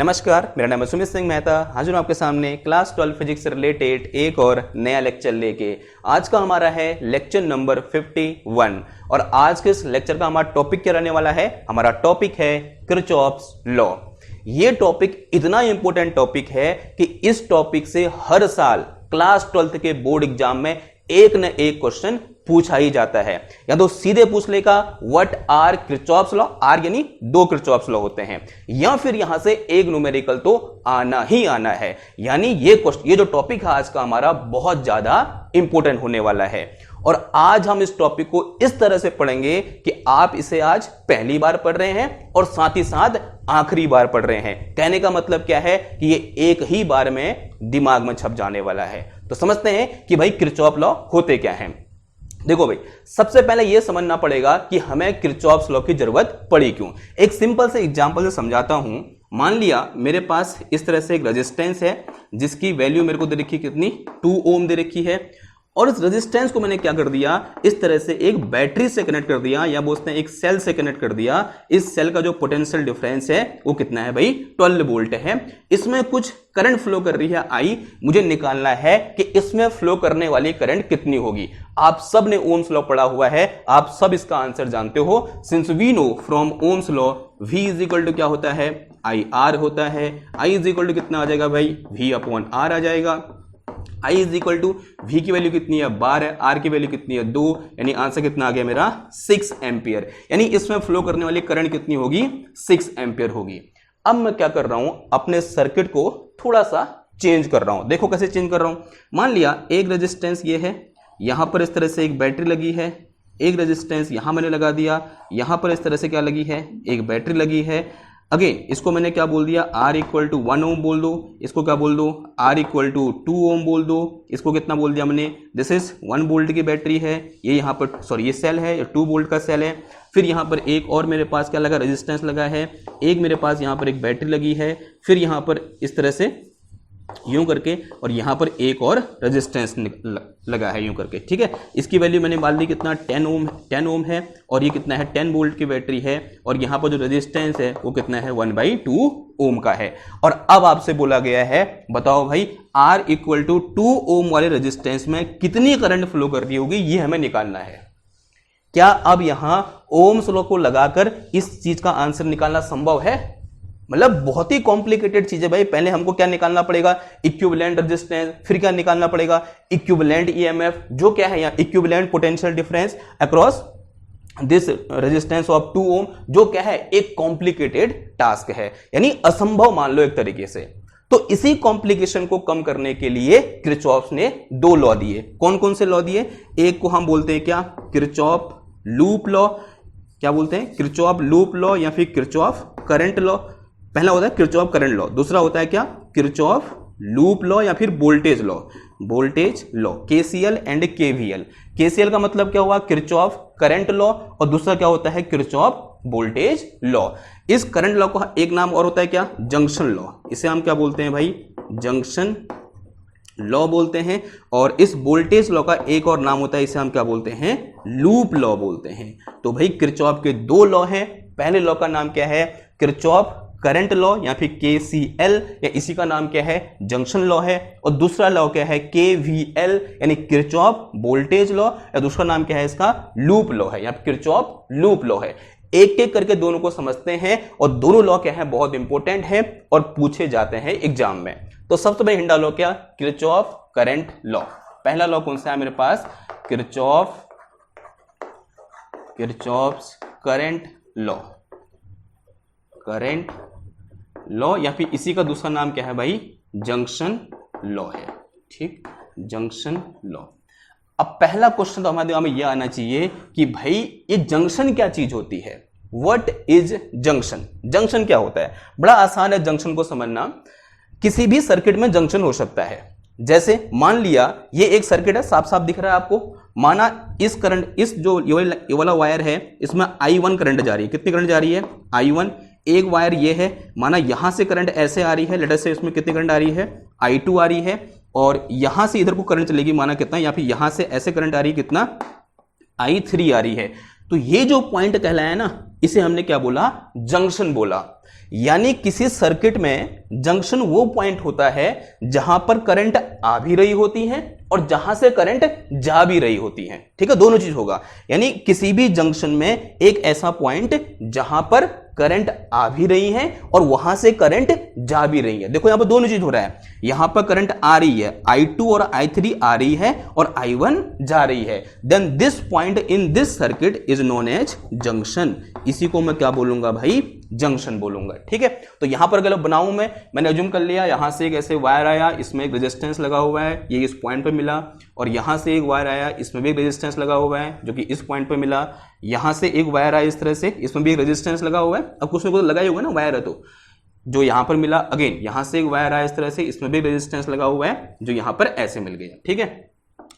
नमस्कार, मेरा नाम है सुमित सिंह मेहता। हाजिर हूं आपके सामने क्लास 12 फिजिक्स से रिलेटेड एक और नया लेक्चर लेके। आज का हमारा है लेक्चर नंबर 51 और आज के इस लेक्चर का हमारा टॉपिक क्या रहने वाला है? हमारा टॉपिक है किरचॉफ्स लॉ। ये टॉपिक इतना इंपॉर्टेंट टॉपिक है कि इस टॉपिक से हर साल क्लास 12 के बोर्ड एग्जाम में एक न एक क्वेश्चन पूछा ही जाता है। या तो सीधे पूछ लेगा what are Kirchhoff's law, are यानी दो किरचॉफ्स लॉ होते हैं, या फिर यहां से एक न्यूमेरिकल तो आना ही आना है। यानी ये जो टॉपिक है आज का हमारा बहुत ज्यादा इंपॉर्टेंट होने वाला है। और आज हम इस टॉपिक को इस तरह से पढ़ेंगे कि आप इसे आज पहली बार पढ़ रहे हैं और साथ ही साथ आखिरी बार पढ़ रहे हैं। कहने का मतलब क्या है कि ये एक ही बार में दिमाग में छप जाने वाला है। तो समझते हैं कि भाई किरचॉफ लॉ होते क्या हैं। देखो भाई, सबसे पहले यह समझना पड़ेगा कि हमें किरचॉफ्स लॉ की जरूरत पड़ी क्यों। एक सिंपल से एग्जांपल से समझाता हूं। मान लिया मेरे पास इस तरह से एक रेजिस्टेंस है जिसकी वैल्यू मेरे को दे रखी कितनी, 2 ओम दे रखी है। और इस रेजिस्टेंस को मैंने क्या कर दिया, इस तरह से एक बैटरी से कनेक्ट कर दिया, या बोलते हैं एक सेल से कनेक्ट कर दिया। इस सेल का जो पोटेंशियल डिफरेंस है वो कितना है भाई, 12 वोल्ट है। इसमें कुछ करंट फ्लो कर रही है आई, मुझे निकालना है कि इसमें फ्लो करने वाली करंट कितनी होगी। आप सब ने ओम्स लॉ पढ़ा हुआ है, आप सब इसका आंसर जानते हो। Since we know from Ohm's law V is equal to क्या होता है, आई आर होता है। I इज इक्वल टू कितना आ जाएगा भाई, V अपॉन आर आ जाएगा। I is equal to V की वैल्यू कितनी है, 12, R की वैल्यू कितनी है, 2, यानी आंसर कितना आ गया मेरा 6 एम्पियर। यानी इसमें फ्लो करने वाली करंट कितनी होगी, 6 एम्पियर होगी। अब मैं क्या कर रहा हूं, अपने सर्किट को थोड़ा सा चेंज कर रहा हूं। देखो कैसे चेंज कर रहा हूं। मान लिया एक रेजिस्टेंस ये है, यहां पर इस तरह से एक बैटरी लगी है, एक रेजिस्टेंस यहां मैंने लगा दिया, यहां पर इस तरह से क्या लगी है, एक बैटरी लगी है। अगेन इसको मैंने क्या बोल दिया, R इक्वल टू 1 ओम बोल दो, इसको क्या बोल दो, R इक्वल टू 2 ओम बोल दो। इसको कितना बोल दिया मैंने, दिस इज 1 वोल्ट की बैटरी है, ये यहाँ पर सॉरी ये सेल है, ये 2 वोल्ट का सेल है। फिर यहाँ पर एक और मेरे पास क्या लगा, रेजिस्टेंस लगा है, एक मेरे पास यहाँ पर एक बैटरी लगी है, फिर यहाँ पर इस तरह से यूं करके, और यहां पर एक और रेजिस्टेंस लगा है यूं करके। ठीक है, इसकी वैल्यू मैंने मान ली कितना, 10 ओम है, और ये कितना है 10 वोल्ट की बैटरी है, और यहां पर जो रेजिस्टेंस है वो कितना है 1/2 ओम का है। और अब आपसे बोला गया है बताओ भाई R इक्वल टू 2 ओम वाले रेजिस्टेंस में कितनी करंट फ्लो कर रही होगी, ये हमें निकालना है। क्या अब यहां ओम्स लॉ को लगाकर इस चीज का आंसर निकालना संभव है? मतलब बहुत ही कॉम्प्लिकेटेड चीज है भाई। पहले हमको क्या निकालना पड़ेगा, इक्विवेलेंट रेजिस्टेंस, फिर क्या निकालना पड़ेगा, इक्विवेलेंट ईएमएफ, जो क्या है यहाँ equivalent potential difference across this resistance of 2 ओम, जो क्या है एक कॉम्प्लिकेटेड टास्क है, यानी असंभव मान लो एक तरीके से। तो इसी कॉम्प्लिकेशन को कम करने के लिए किरचॉफ्स ने 2 लॉ दिए। कौन कौन से लॉ दिए, एक को हम बोलते हैं क्या, किरचॉफ लूप लॉ, क्या बोलते हैं, किरचॉफ लूप लॉ या फिर किरचॉफ करंट लॉ। पहला होता है किरचॉफ करंट लॉ, दूसरा होता है क्या, किरचॉफ लूप लॉ या फिर voltage law, voltage law, KCL and KVL. KCL का मतलब क्या हुआ, किरचॉफ करंट लॉ, और दूसरा क्या होता है वोल्टेज वोल्टेज लॉ। इस करंट लॉ का एक नाम और होता है क्या, जंक्शन लॉ। इसे हम क्या बोलते हैं भाई, जंक्शन लॉ बोलते हैं। और इस वोल्टेज लॉ का एक और नाम होता है, इसे हम क्या बोलते हैं, लूप लॉ बोलते हैं। तो भाई किरचॉफ के 2 लॉ हैं। पहले लॉ का नाम क्या है, किरचॉफ करंट लॉ या फिर केसीएल, या इसी का नाम क्या है, जंक्शन लॉ है। और दूसरा लॉ क्या है, केवीएल यानी किरचॉफ वोल्टेज लॉ, या दूसरा नाम क्या है इसका, लूप लॉ है या किरचॉफ लूप लॉ है। एक एक करके दोनों को समझते हैं, और दोनों लॉ क्या है बहुत इंपॉर्टेंट है और पूछे जाते हैं एग्जाम में। तो सबसे पहले हिंडा लॉ क्या, किरचॉफ करंट लॉ। पहला लॉ कौन सा है मेरे पास, Kirchhoff's current law, current law, या फिर इसी का दूसरा नाम क्या है भाई, जंक्शन लॉ है। ठीक, जंक्शन लॉ। अब पहला क्वेश्चन तो हमारे दिमाग में यह आना चाहिए कि भाई ये जंक्शन क्या चीज होती है, व्हाट इज जंक्शन। जंक्शन क्या होता है, बड़ा आसान है जंक्शन को समझना। किसी भी सर्किट में जंक्शन हो सकता है। जैसे मान लिया ये एक सर्किट है, साफ साफ दिख रहा है आपको। माना इस करंट, इस जो ये वाला वायर है, इसमें I1 करंट जा रही है। कितनी करंट जा रही है, I1। एक वायर ये है, माना यहां से करंट ऐसे आ रही है, लेट अस से इसमें कितनी करंट आ रही है, I2 आ रही है। और यहां से इधर को करंट चलेगी, माना कितना, या फिर यहां से ऐसे करंट आ रही है कितना, I3 आ रही है। तो ये जो पॉइंट कहलाया ना, इसे हमने क्या बोला, जंक्शन बोला। यानी किसी सर्किट में जंक्शन वो पॉइंट होता है जहां पर करंट आ भी रही होती है और जहां से करंट जा भी रही होती है। ठीक है, दोनों चीज होगा। यानी किसी भी जंक्शन में एक ऐसा पॉइंट जहां पर करंट आ भी रही है और वहां से करंट जा भी रही है। देखो यहां पर दोनों चीज हो रहा है, यहां पर करंट आ रही है, I2 और I3 आ रही है और I1 जा रही है। Then this point in this circuit is known as junction. इसी को मैं क्या बोलूंगा भाई, जंक्शन बोलूंगा। ठीक है, तो यहां पर अगर बनाऊं मैंने अज्यूम कर लिया, यहां से एक ऐसे वायर आया, इसमें एक रेजिस्टेंस लगा हुआ है, ये इस पॉइंट पे मिला, और यहां से एक वायर आया, इसमें भी एक रेजिस्टेंस लगा हुआ है जो कि इस पॉइंट पे मिला, यहां से एक वायर आया इस तरह से, इसमें भी एक रेजिस्टेंस लगा हुआ है। अब कुछ में कुछ लगा ही होगा ना वायर है, तो जो यहां पर मिला, अगेन यहां से एक वायर आया इस तरह से, इसमें भी रेजिस्टेंस लगा हुआ है जो यहां पर ऐसे मिल गया। ठीक है,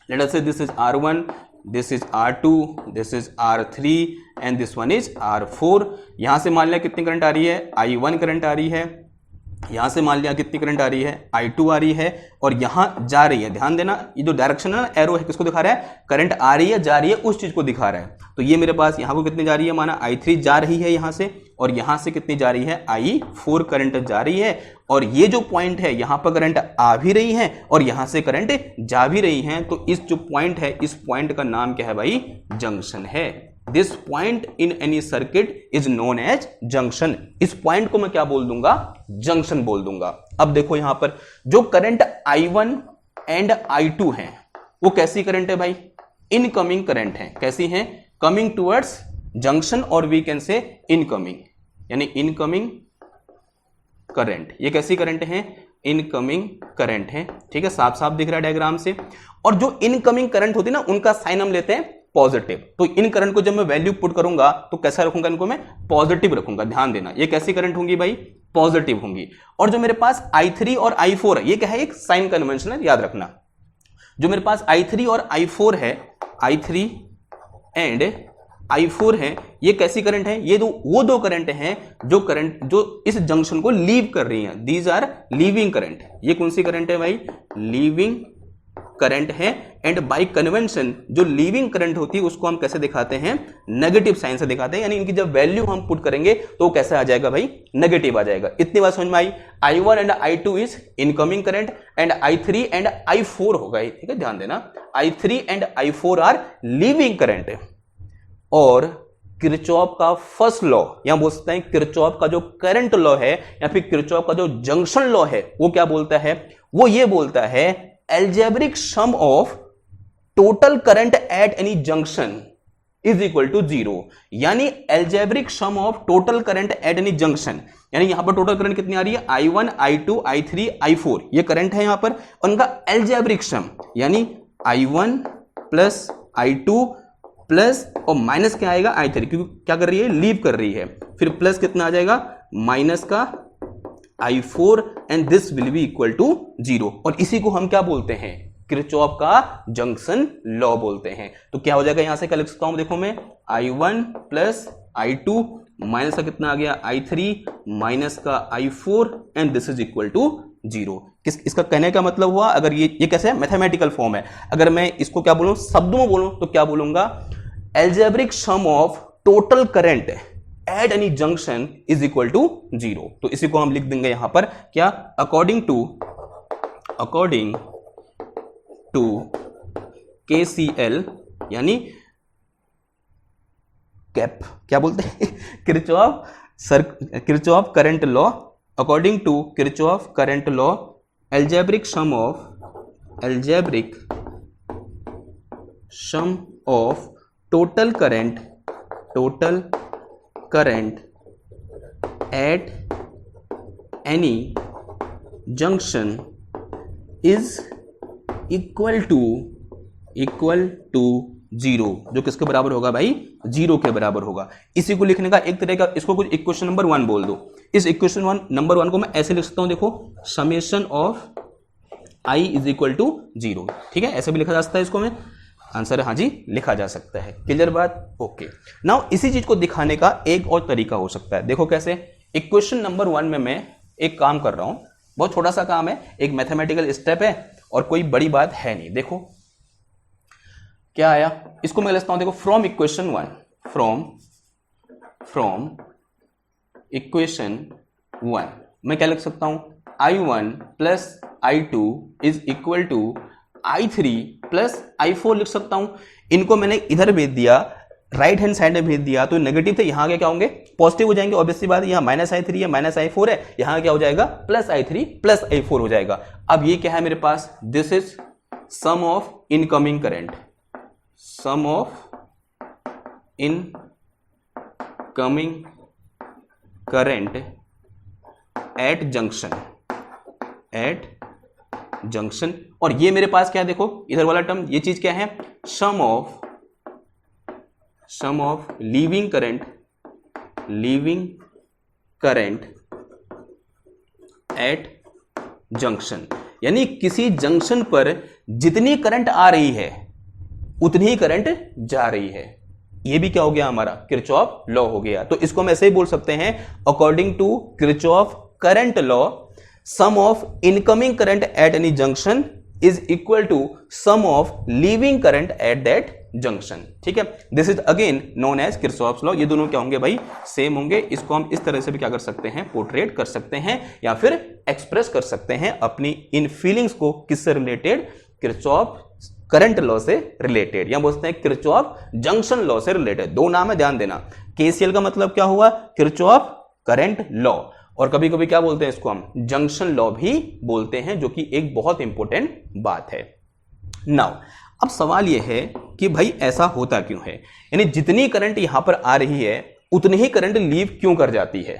लेट अस से this is R1, this is R2, this is R3 and this one is R4। यहां से मान लिया कितनी करंट आ रही है, I1 करंट आ रही है, यहां से मान लिया कितनी करंट आ रही है, I2 आ रही है, और यहां जा रही है। ध्यान देना, ये जो डायरेक्शन है ना, एरो है, किसको दिखा रहा है, करंट आ रही है जा रही है उस चीज को दिखा रहा है। तो ये मेरे पास यहां को कितनी जा रही है, माना I3 जा रही है यहां से, और यहां से कितनी जा रही है, I4 करंट जा रही है, और ये जो पॉइंट है यहां पर करंट आ भी रही है और यहां से करंट जा भी रही है। तो इस जो पॉइंट है, इस पॉइंट का नाम क्या है भाई, जंक्शन है। This point in any circuit is known as junction. इस पॉइंट को मैं क्या बोल दूंगा, जंक्शन बोल दूंगा। अब देखो यहां पर जो करंट I1 एंड I2 है वो कैसी करंट है भाई, इनकमिंग करंट है। कैसी है, कमिंग टुवर्ड्स जंक्शन, और वी कैन से इनकमिंग, यानी इनकमिंग करंट। ये कैसी करंट है, इनकमिंग करंट है। ठीक है, साफ साफ दिख रहा है डायग्राम से। और जो इनकमिंग करंट होती है ना, उनका साइन हम लेते हैं पॉजिटिव। तो इन करंट को जब मैं वैल्यू पुट करूंगा तो कैसा रखूंगा, इनको मैं पॉजिटिव रखूंगा। ध्यान देना, ये कैसी करंट होंगी भाई, पॉजिटिव होंगी। और जो मेरे पास I3 और I4 है, ये क्या है, एक साइन कन्वेंशन है, याद रखना। जो मेरे पास I3 और I4 है, I3 एंड I4 है, ये कैसी करंट है, ये वो दो करंट हैं जो इस जंक्शन को लीव कर रही हैं। These are leaving current. ये कौन सी करंट है भाई, लीविंग करंट है। एंड बाय कन्वेंशन जो लीविंग करंट होती है उसको हम कैसे दिखाते हैं, नेगेटिव साइन से दिखाते हैं। यानी इनकी जब वैल्यू हम पुट करेंगे तो कैसे आ जाएगा भाई, नेगेटिव आ जाएगा। इतनी बात समझ में आई। I1 and I2 is incoming current and I3 and I4 होगा। ठीक है, ध्यान देना, I3 and I4 are leaving current. और किरचॉफ का फर्स्ट लॉ, यहां बोल सकते हैं किरचॉफ का जो करंट लॉ है या फिर किरचॉफ का जो जंक्शन लॉ है, वो क्या बोलता है, वो ये बोलता है algebraic sum of total current at any junction is equal to 0। यानी algebraic sum of total current at any junction, यानी यहां पर टोटल करंट कितनी आ रही है, I1, I2, I3, I4, ये करंट है यहां पर। उनका algebraic sum यानी I1 प्लस I2 प्लस और माइनस क्या आएगा, I3, क्योंकि क्या कर रही है, लीव कर रही है। फिर प्लस कितना आ जाएगा, माइनस का I4 and this will be equal to 0। और इसी को हम क्या बोलते हैं, किरचॉफ का जंक्शन लॉ बोलते हैं। तो क्या हो जाएगा, यहां से क्या लिख सकता हूं, देखो मैं I1 प्लस I2 माइनस का कितना आ गया, I3 माइनस का I4 and this is equal to 0। इसका कहने का मतलब हुआ, अगर ये कैसे है, मैथमेटिकल फॉर्म है। अगर मैं इसको क्या बोलूं, शब्दों में बोलूं तो क्या बोलूंगा, algebraic sum of total current at any junction is equal to 0। तो इसी को हम लिख देंगे यहां पर क्या, अकॉर्डिंग टू KCL, यानी कैप, क्या बोलते हैं, Kirchhoff current law. According to Kirchhoff current law, algebraic sum of total current at any junction is equal to 0। जो किसके बराबर होगा भाई, 0 के बराबर होगा। इसी को लिखने का एक तरह का, इसको कुछ इक्वेशन नंबर 1 बोल दो। इस इक्वेशन नंबर 1 को मैं ऐसे लिख सकता हूं, देखो, summation of I is equal to 0। ठीक है, ऐसे भी लिखा जा सकता है इसको, मैं आंसर है हाँ जी, लिखा जा सकता है। क्लियर बात, ओके। नाउ इसी चीज को दिखाने का एक और तरीका हो सकता है। देखो कैसे, इक्वेशन नंबर 1 में मैं एक काम कर रहा हूं, बहुत छोटा सा काम है, एक मैथमेटिकल स्टेप है और कोई बड़ी बात है नहीं। देखो क्या आया, इसको मैं लिखता हूं, देखो, फ्रॉम इक्वेशन 1, फ्रॉम इक्वेशन 1। मैं क्या लिख सकता हूं, I1 plus I2 is equal to I3 plus I4 लिख सकता हूं। इनको मैंने इधर भेज दिया, राइट हैंड साइड में भेज दिया, तो नेगेटिव थे, यहां क्या होंगे, पॉजिटिव हो जाएंगे। ऑब्वियसली बात है, यहां -I3 है, -I4 है, यहां क्या हो जाएगा, +I3 प्लस I4 हो जाएगा। अब ये क्या है मेरे पास, this is sum of incoming current, sum of incoming current at junction, और ये मेरे पास क्या है, देखो इधर वाला टर्म, ये चीज क्या है, sum of leaving current at junction, यानी किसी जंक्शन पर जितनी करंट आ रही है उतनी ही करंट जा रही है। ये भी क्या हो गया, हमारा किरचॉफ लॉ हो गया। तो इसको हम ऐसे ही बोल सकते हैं, according to Kirchhoff current law, sum of incoming current at any junction is equal to sum of leaving current at that junction. ठीक है, this is again known as Kirchhoff's law. ये दोनों क्या होंगे भाई, सेम होंगे। इसको हम इस तरह से भी क्या कर सकते हैं, पोर्ट्रेट कर सकते हैं या फिर एक्सप्रेस कर सकते हैं अपनी इन फीलिंग्स को, किससे रिलेटेड, किरचॉफ करंट लॉ से रिलेटेड, या बोलते हैं किरचॉफ जंक्शन लॉ से रिलेटेड। दो नाम है, ध्यान देना। केसीएल का मतलब क्या हुआ, किरचॉफ करंट लॉ, और कभी कभी क्या बोलते हैं इसको हम, जंक्शन लॉ भी बोलते हैं, जो कि एक बहुत इंपॉर्टेंट बात है। नाउ अब सवाल यह है कि भाई ऐसा होता क्यों है, यानी जितनी करंट यहां पर आ रही है उतनी ही करंट लीव क्यों कर जाती है।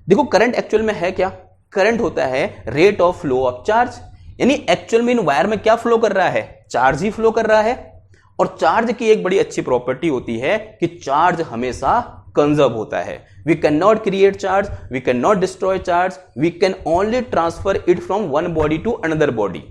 देखो करंट एक्चुअल में है क्या, करंट होता है rate of flow of charge, यानी एक्चुअल में इन वायर में क्या फ्लो कर रहा है, चार्ज ही फ्लो कर रहा है। और चार्ज की एक बड़ी अच्छी प्रॉपर्टी होती है कि चार्ज हमेशा कंजर्व होता है। We can not create charge, we can not destroy charge, we can only transfer it from one body to another body.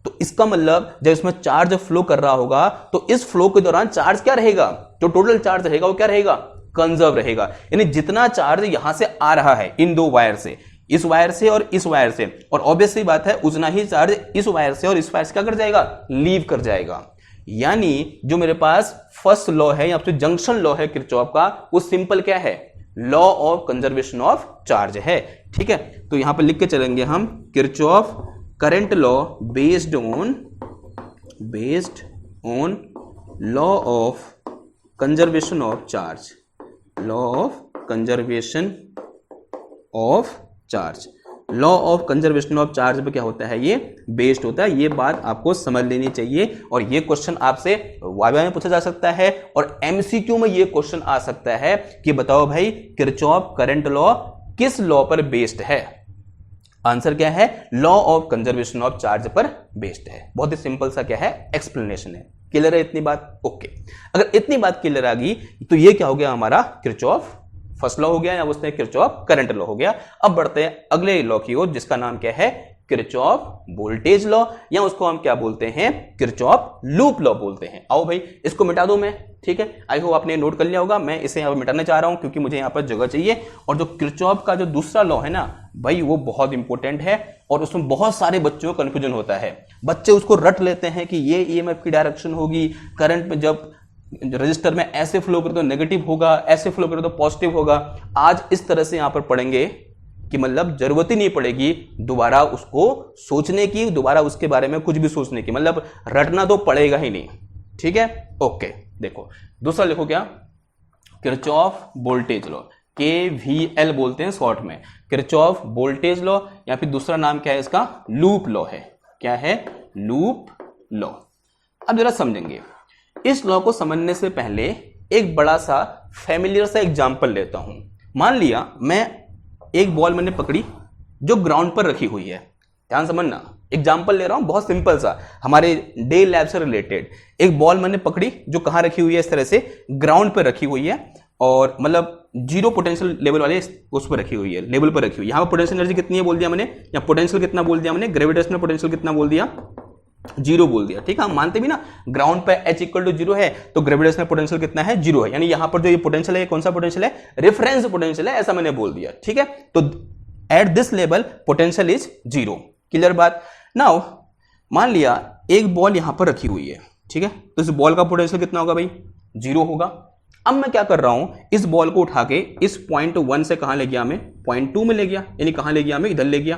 तो इसका मतलब जब इसमें चार्ज फ्लो कर रहा होगा तो इस फ्लो के दौरान चार्ज क्या रहेगा, जो टोटल चार्ज रहेगा वो क्या रहेगा, कंजर्व रहेगा। यानी जितना चार्ज यहां से आ रहा है इन दो वायर से, इस वायर से और इस वायर से, और ऑब्वियसली बात है उतना ही चार्ज इस वायर से और इस वायर से क्या कर जाएगा, लीव कर जाएगा। यानी जो मेरे पास फर्स्ट लॉ है या फिर जंक्शन लॉ है किरचॉफ का, वो सिंपल क्या है, law of conservation of charge है। ठीक है, तो यहां पर लिख के चलेंगे हम, Kirchhoff current law based on law of conservation of charge, law of conservation of charge. Law of conservation of charge पे क्या होता है, ये बेस्ड होता है। ये बात आपको समझ लेनी चाहिए, और ये क्वेश्चन आपसे वाइवा में पूछा जा सकता है और एमसीक्यू में ये क्वेश्चन आ सकता है कि बताओ भाई किरचॉफ करंट लॉ किस लॉ पर बेस्ड है। आंसर क्या है, law of conservation of charge पर बेस्ड है। बहुत ही सिंपल सा क्या है, एक्सप्लेनेशन है। क्लियर है इतनी बात, ओके। अगर इतनी बात क्लियर आ गई तो ये क्या हो गया, हमारा किरचॉफ फर्स्ट लॉ हो गया, या बोलते हैं किरचॉफ करंट लॉ हो गया। अब बढ़ते हैं अगले लॉ की ओर, जिसका नाम क्या है, किरचॉफ वोल्टेज लॉ, या उसको हम क्या बोलते हैं, किरचॉफ लूप लॉ बोलते हैं। आओ भाई इसको मिटा दूं मैं, ठीक है। आई होप आपने नोट कर लिया होगा, मैं इसे यहाँ पर मिटाना चाह रहा हूं क्योंकि मुझे यहाँ पर जगह चाहिए। और जो किरचॉफ का जो दूसरा लॉ है ना भाई, वो बहुत इंपॉर्टेंट है और उसमें बहुत सारे बच्चों को कंफ्यूजन होता है। बच्चे उसको रट लेते हैं कि ये ईएमएफ की डायरेक्शन होगी, करंट में जब रजिस्टर में ऐसे फ्लो करे तो नेगेटिव होगा, ऐसे फ्लो करे तो पॉजिटिव होगा। आज इस तरह से यहां पर पढ़ेंगे कि मतलब जरूरत ही नहीं पड़ेगी दोबारा उसको सोचने की, दोबारा उसके बारे में कुछ भी सोचने की, मतलब रटना तो पड़ेगा ही नहीं। ठीक है, ओके। देखो दूसरा लिखो क्या, किरचॉफ वोल्टेज लॉ, KVL बोलते हैं शॉर्ट में, किरचॉफ वोल्टेज लॉ, या फिर दूसरा नाम क्या है इसका, लूप लॉ है। क्या है, लूप लॉ। अब जरा समझेंगे, इस लॉ को समझने से पहले एक बड़ा सा फैमिलियर सा एग्जांपल लेता हूं। मान लिया मैं एक बॉल मैंने पकड़ी जो ग्राउंड पर रखी हुई है, ध्यान समझना, एग्जांपल ले रहा हूं बहुत सिंपल सा, हमारे डे लैब से रिलेटेड। एक बॉल मैंने पकड़ी जो कहां रखी हुई है, इस तरह से ग्राउंड पर रखी हुई है, और मतलब जीरो पोटेंशियल लेवल वाले उस पर रखी हुई है, लेवल पर रखी हुई है। यहां पर पोटेंशियल एनर्जी कितनी है बोल दिया मैंने, या पोटेंशियल कितना बोल दिया मैंने, ग्रेविटेशनल पोटेंशियल कितना बोल दिया, जीरो बोल दिया। ठीक है, हम मानते भी ना ग्राउंड पे H इक्वल टू जीरो है तो ग्रेविटेशनल पोटेंशियल कितना है, जीरो है। यानी यहां पर जो ये पोटेंशियल है, कौन सा पोटेंशियल है, रेफरेंस पोटेंशियल है, ऐसा मैंने बोल दिया। ठीक है, तो at this level potential is zero. Clear बात। नाउ मान लिया एक बॉल यहां पर रखी हुई है, ठीक है, तो इस बॉल का पोटेंशियल कितना होगा भाई, जीरो होगा। अब मैं क्या कर रहा हूं, इस बॉल को उठा के इस पॉइंट 1 से कहां ले गया, मैं पॉइंट 2 में ले गया, यानी कहां ले गया, मैं इधर ले गया।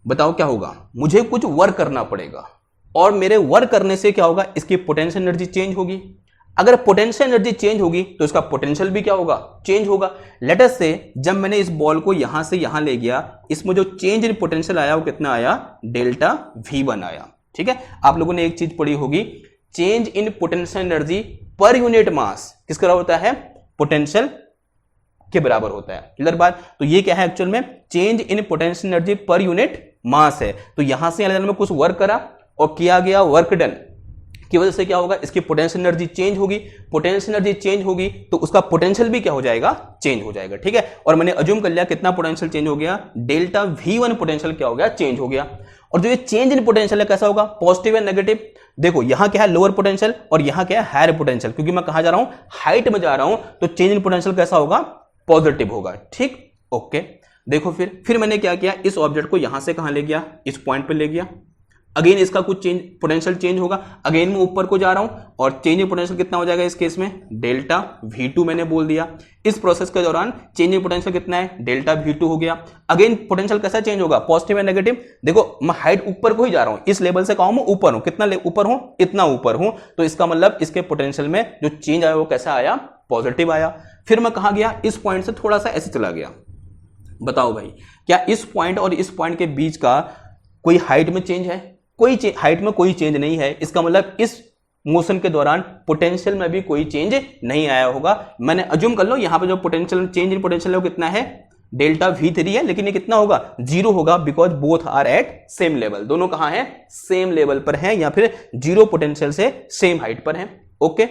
बताओ क्या होगा, मुझे कुछ वर्क करना पड़ेगा, और मेरे वर्क करने से क्या होगा, इसकी पोटेंशियल एनर्जी चेंज होगी। अगर पोटेंशियल एनर्जी चेंज होगी तो इसका पोटेंशियल भी क्या होगा, चेंज होगा। लेट अस से जब मैंने इस बॉल को यहां से यहां ले गया, इसमें जो चेंज इन पोटेंशियल आया वो कितना आया, डेल्टा V1 आया। ठीक है, आप लोगों ने एक चीज पढ़ी होगी, change in potential energy per unit mass किसका होता है, पोटेंशियल के बराबर होता है। क्लियर बात। तो ये क्या है एक्चुअल में, change in potential energy per unit mass है। तो यहां से में कुछ वर्क करा और किया गया वर्क डन की वजह से क्या होगा, इसकी पोटेंशियल एनर्जी चेंज होगी। पोटेंशियल एनर्जी चेंज होगी तो उसका पोटेंशियल भी क्या हो जाएगा, चेंज हो जाएगा। ठीक है, और मैंने अज्यूम कर लिया कितना पोटेंशियल चेंज हो गया, डेल्टा V1 पोटेंशियल क्या हो गया, चेंज हो गया। और जो ये चेंज इन पोटेंशियल है कैसा होगा, पॉजिटिव या नेगेटिव। देखो यहां क्या है, लोअर पोटेंशियल, और यहां क्या है, हायर पोटेंशियल, क्योंकि मैं कहां जा रहा हूं, हाइट में जा रहा हूं, तो चेंज इन पोटेंशियल कैसा होगा, पॉजिटिव होगा। ठीक, ओके। देखो फिर मैंने क्या किया, इस ऑब्जेक्ट को यहां से कहां ले गया, इस पॉइंट पे ले गया। अगेन इसका कुछ चेंज, पोटेंशियल चेंज होगा। अगेन मैं ऊपर को जा रहा हूं और चेंज इन पोटेंशियल कितना हो जाएगा इस केस में, डेल्टा V2 मैंने बोल दिया। इस प्रोसेस के दौरान चेंज इन पोटेंशियल कितना है, डेल्टा V2 हो गया। अगेन पोटेंशियल कैसा चेंज होगा, पॉजिटिव या नेगेटिव। देखो मैं हाइट ऊपर को ही जा रहा हूं, इस लेवल से कहूं मैं ऊपर हूं, कितना ऊपर हूं, इतना ऊपर हूं, तो इसका मतलब इसके पोटेंशियल में जो चेंज आया वो कैसा आया, पॉजिटिव आया। फिर मैं कहां गया, इस पॉइंट से थोड़ा सा ऐसे चला गया। बताओ भाई, क्या इस पॉइंट और इस पॉइंट के बीच का कोई हाइट में चेंज है, कोई हाइट में कोई चेंज नहीं है। इसका मतलब इस मोशन के दौरान पोटेंशियल में भी कोई चेंज नहीं आया होगा। मैंने अज्यूम कर लो यहां पे जो पोटेंशियल, चेंज इन पोटेंशियल है वो कितना है, डेल्टा V3 है, लेकिन ये कितना होगा, 0 होगा, because both are at same level. दोनों कहां है, सेम लेवल पर हैं, या फिर 0 पोटेंशियल से सेम हाइट पर हैं। ओके,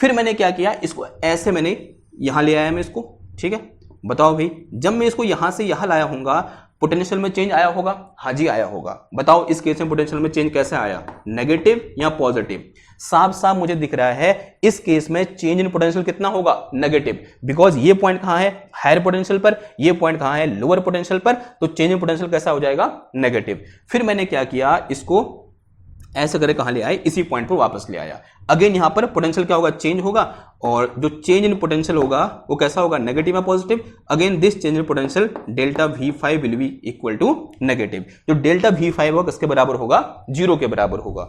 फिर मैंने क्या किया, इसको ऐसे मैंने यहां ले आया मैं इसको। ठीक है, बताओ भाई, जब मैं इसको यहां से यहां लाया हूंगा, पोटेंशियल में चेंज आया होगा, हाँ जी आया होगा। बताओ इस केस में पोटेंशियल में चेंज कैसे आया, नेगेटिव या पॉजिटिव। साफ साफ मुझे दिख रहा है इस केस में चेंज इन पोटेंशियल कितना होगा, नेगेटिव, बिकॉज ये पॉइंट कहां है, हायर पोटेंशियल पर, ये पॉइंट कहां है, लोअर पोटेंशियल पर, तो चेंज इन पोटेंशियल कैसा हो जाएगा, नेगेटिव। फिर मैंने क्या किया, इसको ऐसे करके कहां ले आए, इसी पॉइंट पर वापस ले आया। अगेन यहां पर पोटेंशियल क्या होगा, चेंज होगा, और जो चेंज इन पोटेंशियल होगा वो कैसा होगा, नेगेटिव या positive. Again this change in potential delta V5 will be equal to negative. जो डेल्टा V5 होगा किसके बराबर होगा, 0 के बराबर होगा।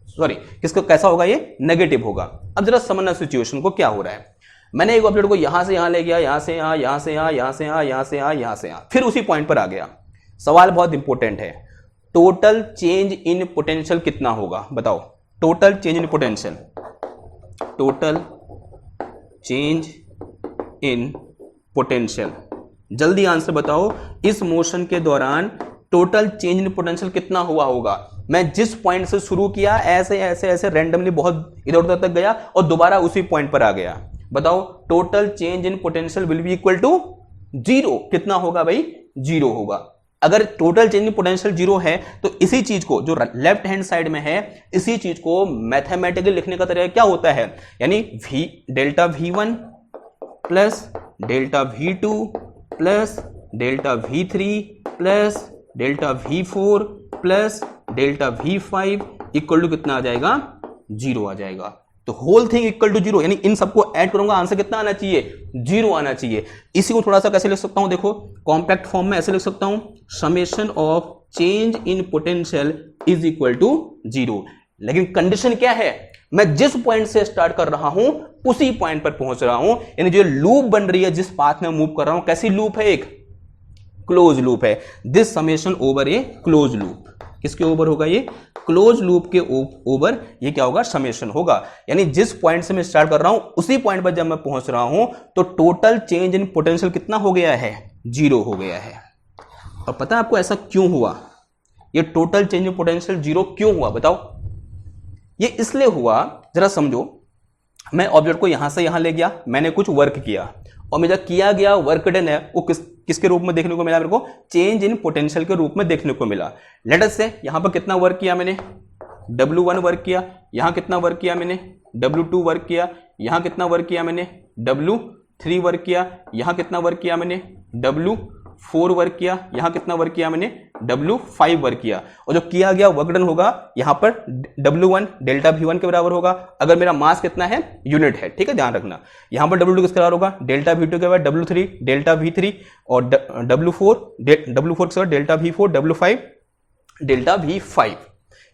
सॉरी, किसका कैसा होगा, ये नेगेटिव होगा। अब जरा समझना सिचुएशन को, क्या हो रहा है। मैंने एक ऑब्जेक्ट को यहां से यहां ले गया, यहां से यहां, यहां से यहां, यहां से यहां, यहां से यहां, यहां से यहां, फिर उसी पॉइंट पर आ गया। सवाल बहुत इंपॉर्टेंट है, टोटल चेंज इन पोटेंशियल कितना होगा, बताओ। Total change in potential, total change in potential, जल्दी आंसर बताओ। इस मोशन के दौरान टोटल चेंज इन पोटेंशियल कितना हुआ होगा। मैं जिस पॉइंट से शुरू किया, ऐसे ऐसे ऐसे रैंडमली बहुत इधर उधर तक गया और दोबारा उसी पॉइंट पर आ गया। बताओ total change in potential will be equal to 0। कितना होगा भाई, 0 होगा। अगर टोटल चेंज इन पोटेंशियल 0 है तो इसी चीज को, जो लेफ्ट हैंड साइड में है, इसी चीज को मैथमेटिकली लिखने का तरीका क्या होता है, यानी delta V1 plus delta V2 plus delta V3 plus delta V4 plus delta V5 equal to कितना आ जाएगा, 0 आ जाएगा। तो होल थिंग इक्वल टू 0, यानी इन सबको ऐड करूंगा, आंसर कितना आना चाहिए, 0 आना चाहिए। इसी को थोड़ा सा कैसे लिख सकता हूं, देखो कॉम्पैक्ट फॉर्म में ऐसे लिख सकता हूं, summation of change in potential is equal to 0। लेकिन कंडीशन क्या है, मैं जिस पॉइंट से स्टार्ट कर रहा हूं उसी पॉइंट पर पहुंच रहा हूं, यानी जो लूप बन रही है, जिस पाथ में मूव कर रहा हूं, कैसी लूप है, एक क्लोज लूप है। This summation over A close loop, किसके ओवर होगा, ये क्लोज लूप के ओवर ये क्या होगा, समेशन होगा। यानी जिस पॉइंट से मैं स्टार्ट कर रहा हूं उसी पॉइंट पर जब मैं पहुंच रहा हूं तो टोटल चेंज इन पोटेंशियल कितना हो गया है, 0 हो गया है। और पता है आपको ऐसा क्यों हुआ, ये टोटल चेंज इन पोटेंशियल 0 क्यों हुआ, बताओ। ये इसलिए हुआ, जरा समझो। मैं ऑब्जेक्ट को यहां से यहां ले गया, मैंने कुछ वर्क किया, और मेरा किया गया वर्क डन है वो किसके रूप में देखने को मिला, मेरे को चेंज इन पोटेंशियल के रूप में देखने को मिला। लेट अस से यहां पर कितना वर्क किया मैंने, W1 वर्क किया, यहां कितना वर्क किया मैंने, W2 वर्क किया, यहां कितना वर्क किया मैंने, W3 वर्क किया, यहां कितना वर्क किया मैंने, 4 वर्क किया, यहां कितना वर्क किया मैंने W5 वर्क किया, और जो किया गया वर्क डन होगा यहां पर W1 डेल्टा V1 के बराबर होगा। अगर मेरा मास कितना है, यूनिट है, ठीक है, ध्यान रखना। यहां पर W2 किसके बराबर होगा, डेल्टा V2 के बराबर W3 डेल्टा V3, और W4 के बराबर delta V4, W5 delta V5।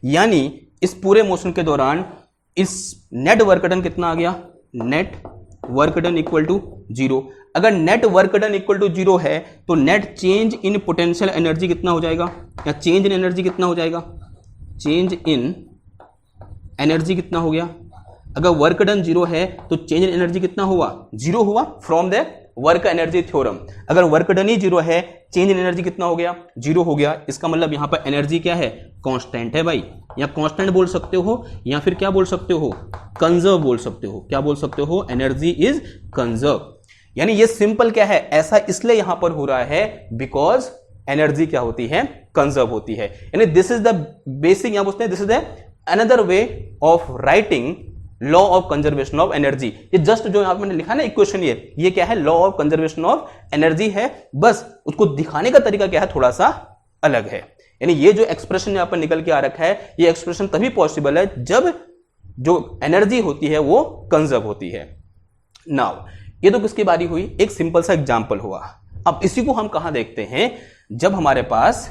यानी इस पूरे मोशन के दौरान इस नेट वर्क डन कितना आ गया, net work done equal to 0। अगर net work done equal to 0 है तो net change in potential energy कितना हो जाएगा, या चेंज इन एनर्जी कितना हो जाएगा, चेंज इन एनर्जी कितना हो गया। अगर वर्क डन 0 है तो चेंज इन एनर्जी कितना हुआ, 0 हुआ from the work energy theorem. अगर वर्क डन ही 0 है, चेंज इन एनर्जी कितना हो गया, 0 हो गया। इसका मतलब यहां पर एनर्जी क्या है, कांस्टेंट है भाई, या कांस्टेंट बोल सकते हो, या फिर क्या बोल सकते हो, कंजर्व बोल सकते हो। क्या बोल सकते हो, एनर्जी इज कंजर्व। यानी ये सिंपल क्या है, ऐसा इसलिए यहां पर हो रहा है बिकॉज एनर्जी क्या होती है, कंजर्व होती है। यानी दिस इज द बेसिक, यहां बोलते हैं this is the another way of writing law of conservation of energy. ये जस्ट जो यहां पर मैंने लिखा ना इक्वेशन, ये क्या है, law of conservation of energy है, बस उसको दिखाने का तरीका क्या है, थोड़ा सा अलग है। यानी ये जो एक्सप्रेशन यहां पर निकल के आ रखा है, ये एक्सप्रेशन तभी पॉसिबल है जब जो एनर्जी होती है वो कंजर्व होती है। नाउ ये तो किसकी बारी हुई, एक सिंपल सा एग्जांपल हुआ। अब इसी को हम कहां देखते हैं, जब हमारे पास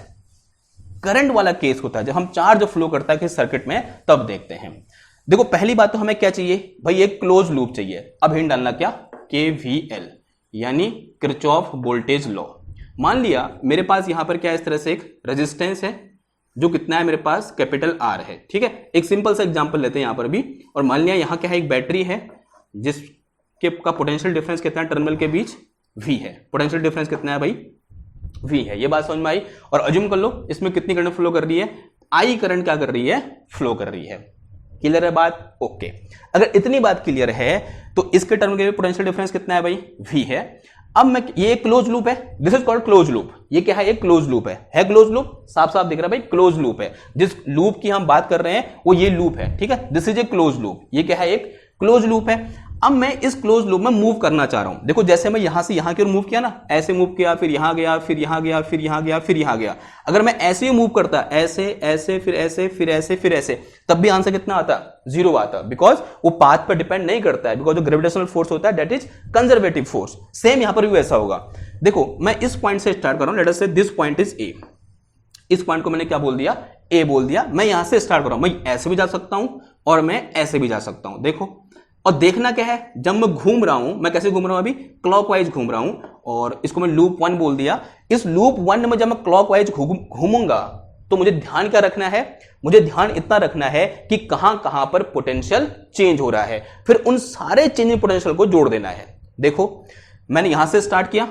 करंट वाला केस होता है, जब हम चार्ज फ्लो करता है किस सर्किट में, तब देखते हैं। देखो पहली बात तो हमें क्या चाहिए भाई, एक क्लोज लूप चाहिए। अब हिंट डालना क्या, KVL यानी किरचॉफ वोल्टेज लॉ। मान लिया मेरे पास यहां पर क्या इस तरह से एक रेजिस्टेंस है जो कितना है मेरे पास, कैपिटल R है, ठीक है। एक सिंपल सा एग्जांपल लेते हैं यहां पर भी, और मान लिया यहां क्या है, एक बैटरी है जिसके का पोटेंशियल डिफरेंस कितना है टर्मिनल के बीच, V है। पोटेंशियल डिफरेंस कितना है भाई, V है। ये बात समझ में आई। और अज्यूम कर लो इसमें कितनी करंट फ्लो कर रही है, I करंट क्या कर रही है, फ्लो कर रही है। क्लियर है बात, ओके। अगर इतनी बात क्लियर है तो इसके टर्म के पोटेंशियल डिफरेंस कितना है भाई, V है। अब मैं, ये क्लोज लूप है, this is called close loop. ये क्या है, एक क्लोज लूप है क्लोज लूप, साफ साफ दिख रहा है भाई, क्लोज लूप है। जिस लूप की हम बात कर रहे हैं वो ये लूप है, ठीक है, this is a close loop. ये क्या है, एक क्लोज लूप है। अब मैं इस क्लोज लूप में मूव करना चाह रहा हूं। देखो जैसे मैं यहां से यहां की ओर मूव किया ना, ऐसे मूव किया, फिर यहां गया, फिर यहां गया, फिर यहां गया, फिर यहां गया। अगर मैं ऐसे ही मूव करता, ऐसे ऐसे फिर ऐसे फिर ऐसे फिर ऐसे, तब भी आंसर कितना आता, 0 आता, बिकॉज वो पाथ पर डिपेंड नहीं करता है, बिकॉज जो ग्रेविटेशनल फोर्स होता है that is conservative force. Same यहां पर भी वैसा होगा। देखो मैं इस पॉइंट से स्टार्ट कर रहा हूं, लेट अस से दिस पॉइंट इज ए। इस पॉइंट को मैंने क्या बोल दिया, ए बोल दिया। मैं यहां से स्टार्ट कर रहा हूं, मैं ऐसे भी जा सकता हूं और मैं ऐसे भी जा सकता हूं। देखो, और देखना क्या है, जब मैं घूम रहा हूं, मैं कैसे घूम रहा हूं, अभी क्लॉकवाइज घूम रहा हूं, और इसको मैं लूप 1 बोल दिया। इस लूप 1 में जब मैं क्लॉकवाइज घूमूंगा तो मुझे ध्यान क्या रखना है, मुझे ध्यान इतना रखना है कि कहां कहां पर पोटेंशियल चेंज हो रहा है, फिर उन सारे चेंजिंग पोटेंशियल को जोड़ देना है। देखो मैंने यहां से स्टार्ट किया,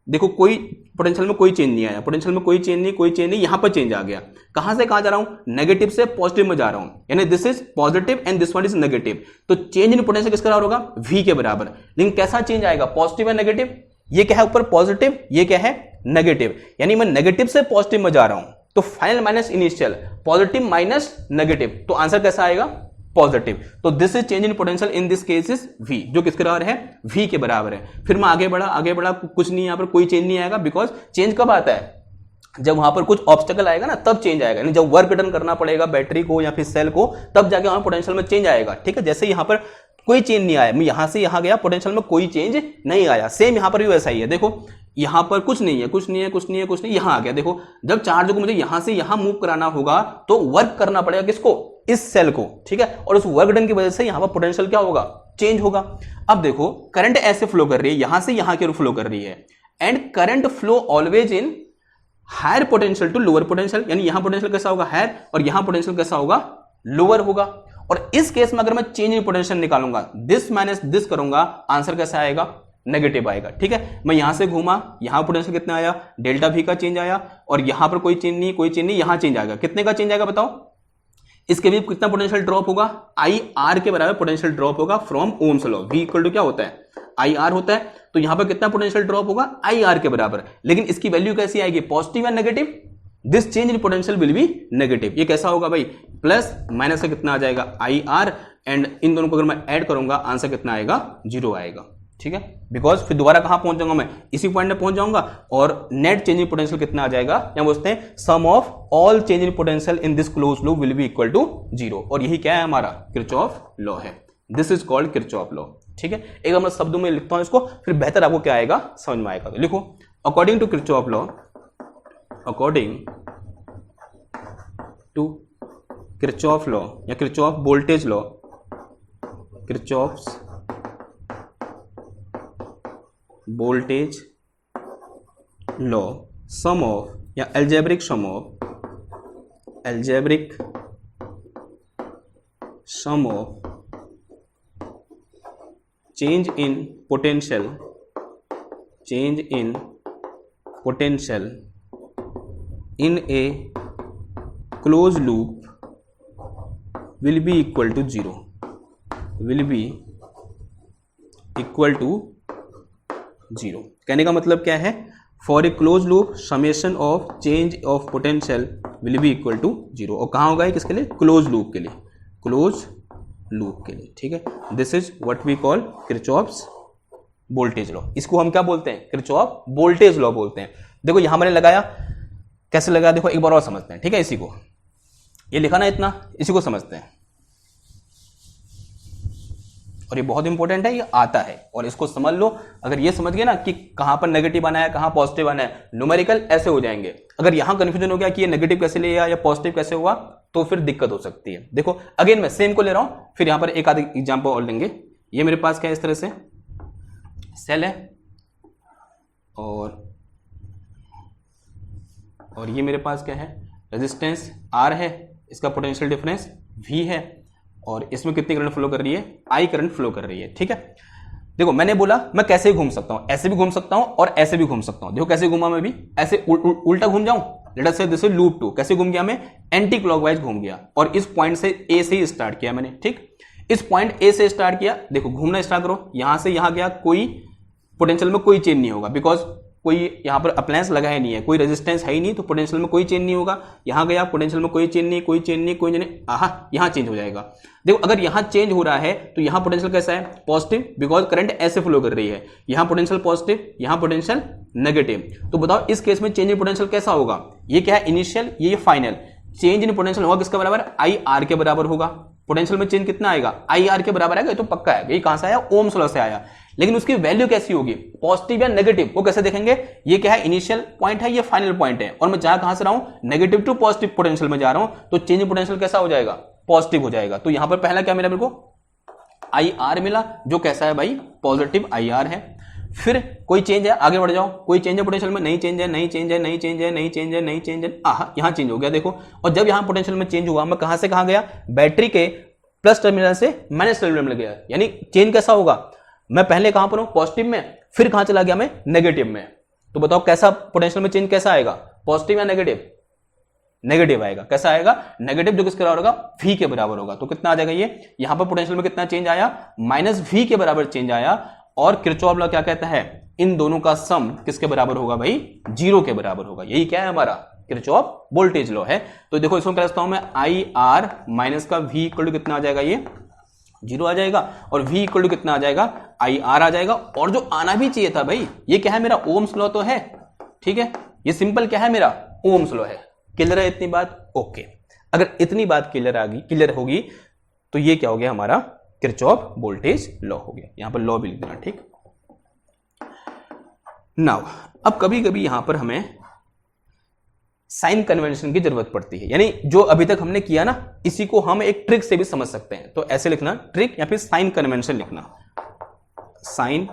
देखो कोई पोटेंशियल में कोई चेंज नहीं आया, पोटेंशियल में कोई चेंज नहीं, कोई चेंज नहीं, यहां पर चेंज आ गया। कहां से कहां जा रहा हूं, नेगेटिव से पॉजिटिव में जा रहा हूं, यानी this is positive and this one is negative. तो चेंज इन पोटेंशियल किसके बराबर होगा, V के बराबर। लेकिन कैसा चेंज आएगा, पॉजिटिव एंड नेगेटिव। ये क्या है ऊपर पॉजिटिव, ये क्या है नेगेटिव, यानी मैं नेगेटिव से पॉजिटिव में जा रहा हूं। तो final minus initial, positive minus negative, तो आंसर कैसा आएगा, पॉजिटिव। तो this is change in potential in this case is V, जो किसके बराबर है, V के बराबर है। फिर मैं आगे बढ़ा, कुछ नहीं, यहां पर कोई चेंज नहीं आएगा, बिकॉज चेंज कब आता है, जब वहां पर कुछ ऑब्स्टेकल आएगा ना, तब चेंज आएगा। यानी जब वर्क डन करना पड़ेगा बैटरी को या फिर सेल को, तब जाके वहां पोटेंशियल में चेंज आएगा, ठीक है। जैसे यहां पर कोई चेंज नहीं आया, मैं यहां से यहां गया, पोटेंशियल में कोई चेंज नहीं आया। सेम यहां पर भी वैसा ही है। देखो यहां पर कुछ नहीं है, कुछ नहीं है, कुछ नहीं है, कुछ नहीं, यहां आ गया। देखो जब चार्ज को मुझे यहां से यहां मूव कराना होगा तो वर्क करना पड़ेगा किसको, इस सेल को, ठीक है। और उस वर्क डन की वजह से यहां पर पोटेंशियल क्या होगा, चेंज होगा। अब देखो करंट ऐसे फ्लो कर रही है, यहां से यहां की ओर फ्लो कर रही है, and current flow always in higher potential to lower potential. यानी यहां पोटेंशियल कैसा होगा, हायर, और यहां पोटेंशियल कैसा होगा, लोअर होगा। और इस केस में अगर मैं चेंज इन पोटेंशियल निकालूंगा, दिस माइनस दिस करूंगा, आंसर कैसा आएगा, नेगेटिव आएगा, ठीक है। मैं यहां से घूमा, यहां पोटेंशियल कितना आया, डेल्टा V का चेंज आया, और यहां पर कोई चेंज नहीं, कोई चेंज नहीं, यहां चेंज आएगा। कितने का चेंज आएगा बताओ, इसके भी कितना पोटेंशियल ड्रॉप होगा, IR के बराबर पोटेंशियल ड्रॉप होगा from Ohm's law. V equal to क्या होता है, IR होता है। तो यहां पर कितना पोटेंशियल ड्रॉप होगा, IR के बराबर। लेकिन इसकी वैल्यू कैसी आएगी, पॉजिटिव या negative, this change in potential will B negative. ये कैसा होगा भाई, प्लस माइनस का कितना आ जाएगा, IR, एंड इन दोनों को अगर मैं ऐड करूंगा आंसर कितना आएगा, 0 आएगा। ठीक है, बिकॉज फिर दोबारा कहां पहुंच जाऊंगा मैं, इसी पॉइंट में पहुंच जाऊंगा, और नेट चेंज इन पोटेंशियल कितना आ जाएगा, या बोलते हैं sum of all change in potential in this close loop will be equal to 0, और यही क्या है हमारा किरचॉफ लॉ है, this is called Kirchhoff law. ठीक है, एक बार मैं शब्दों में लिखता हूं इसको, फिर बेहतर आपको क्या आएगा समझ में आएगा। तो लिखो, according to Kirchhoff law, according to Kirchhoff law या Kirchhoff voltage law, Kirchhoff's voltage law, sum of या algebraic sum of, algebraic sum of change in potential, change in potential in a closed loop will be equal to 0, will be equal to 0। कहने का मतलब क्या है, for a closed loop summation of change of potential will be equal to 0, और कहाँ होगा ये किसके लिए, closed loop के लिए, closed लूप के लिए। ठीक है, this is what we call Kirchhoff's voltage law. इसको हम क्या बोलते हैं, किरचॉफ वोल्टेज लॉ बोलते हैं। देखो यहां मैंने लगाया, कैसे लगाया देखो एक बार और समझते हैं। ठीक है, इसी को ये लिखा ना इतना, इसी को समझते हैं, और ये बहुत इंपॉर्टेंट है, ये आता है और इसको समझ लो। अगर ये समझ गए ना कि कहां पर नेगेटिव आना है कहां पॉजिटिव आना है, न्यूमेरिकल ऐसे हो जाएंगे। अगर यहां कंफ्यूजन हो गया कि ये नेगेटिव कैसे लिया या पॉजिटिव कैसे हुआ, तो फिर दिक्कत हो सकती है। देखो अगेन मैं सेम को ले रहा हूं, फिर यहां पर एक आध एग्जांपल और लेंगे। ये मेरे पास क्या है, इस तरह से सेल है, और ये मेरे पास क्या है, रेजिस्टेंस R है, इसका पोटेंशियल डिफरेंस V है, और इसमें कितनी करंट फ्लो कर रही है, I करंट फ्लो कर रही है। ठीक है, देखो मैंने बोला मैं कैसे घूम सकता हूं, ऐसे भी घूम सकता हूं और ऐसे भी घूम सकता हूं। देखो कैसे घूमा मैं भी, ऐसे उल्टा घूम जाऊं, लेट अस से दिस इज लूप 2, कैसे घूम गया मैं, एंटी क्लॉकवाइज घूम गया, और इस पॉइंट से A से ही स्टार्ट किया मैंने। ठीक, इस पॉइंट A से स्टार्ट किया, देखो घूमना स्टार्ट करो, यहां से यहां गया, कोई पोटेंशियल में कोई चेंज नहीं होगा, बिकॉज कोई यहां पर अप्लायंस लगा ही नहीं है, कोई रेजिस्टेंस है ही नहीं, तो पोटेंशियल में कोई चेंज नहीं होगा। यहां गया, पोटेंशियल में कोई चेंज नहीं, कोई चेंज नहीं, कोई नहीं, आहा यहां चेंज हो जाएगा। देखो अगर यहां चेंज हो रहा है तो यहां पोटेंशियल कैसा है, पॉजिटिव, बिकॉज करंट ऐसे फ्लो कर रही है, यहां पोटेंशियल पॉजिटिव, यहां पोटेंशियल नेगेटिव। तो बताओ इस केस में चेंज इन पोटेंशियल कैसा होगा, ये क्या है इनिशियल, ये फाइनल। चेंज इन पोटेंशियल होगा किसके बराबर, IR के बराबर होगा। पोटेंशियल में चेंज कितना आएगा, IR के बराबर आएगा, ये तो पक्का है। ये कहां से आया, ओम्स लॉ से आया। लेकिन उसकी वैल्यू कैसी होगी, पॉजिटिव या नेगेटिव, वो कैसे देखेंगे, ये क्या है इनिशियल पॉइंट है, ये फाइनल पॉइंट है, और मैं जा कहां से रहा हूं, नेगेटिव टू पॉजिटिव पोटेंशियल में जा रहा हूं, तो चेंज इन पोटेंशियल कैसा हो जाएगा, पॉजिटिव हो जाएगा। तो यहां पर पहला क्या मिला मेरे को, IR मिला, जो कैसा है भाई, पॉजिटिव IR है। फिर कोई चेंज है, आगे बढ़ जाओ, कोई चेंज है पोटेंशियल में, नहीं चेंज है, नहीं चेंज है, नहीं चेंज है, नहीं चेंज है, नहीं चेंज है, आहा यहां चेंज हो गया देखो। और जब यहां पोटेंशियल में चेंज हुआ, मैं कहां से कहां गया, बैटरी के प्लस टर्मिनल से माइनस टर्मिनल में गया, यानी चेंज कैसा होगा, मैं पहले कहां पर हूं, पॉजिटिव में, फिर कहां चला गया मैं, नेगेटिव में। तो बताओ कैसा पोटेंशियल में चेंज कैसा आएगा, पॉजिटिव या नेगेटिव, नेगेटिव आएगा। कैसा आएगा, नेगेटिव, जो किसके बराबर होगा, V के बराबर होगा। तो कितना आ जाएगा ये, यहां पर पोटेंशियल में कितना चेंज आया, -V के बराबर चेंज आया। और किरचॉफ लॉ क्या कहता है, इन दोनों का सम किसके बराबर होगा भाई, 0 के बराबर होगा। यही क्या है हमारा किरचॉफ वोल्टेज लॉ है। तो देखो इसको क्या लिखता हूं मैं, IR माइनस का V इक्वल टू कितना आ जाएगा, ये 0 आ जाएगा, और V इक्वल टू कितना आ जाएगा, IR आ जाएगा। और जो आना भी चाहिए था भाई, ये क्या है मेरा, ओम्स लॉ तो है। ठीक है, ये सिंपल क्या है मेरा, ओम्स लॉ है। क्लियर है इतनी बात, ओके। अगर इतनी बात क्लियर होगी तो ये क्या हो गया, हमारा किरचॉफ वोल्टेज लॉ हो गया। यहां पर लॉ भी लिख देना। ठीक, नाउ अब कभी कभी यहां पर हमें साइन कन्वेंशन की जरूरत पड़ती है, यानी जो अभी तक हमने किया ना, इसी को हम एक ट्रिक से भी समझ सकते हैं। तो ऐसे लिखना ट्रिक, या फिर साइन कन्वेंशन लिखना, साइन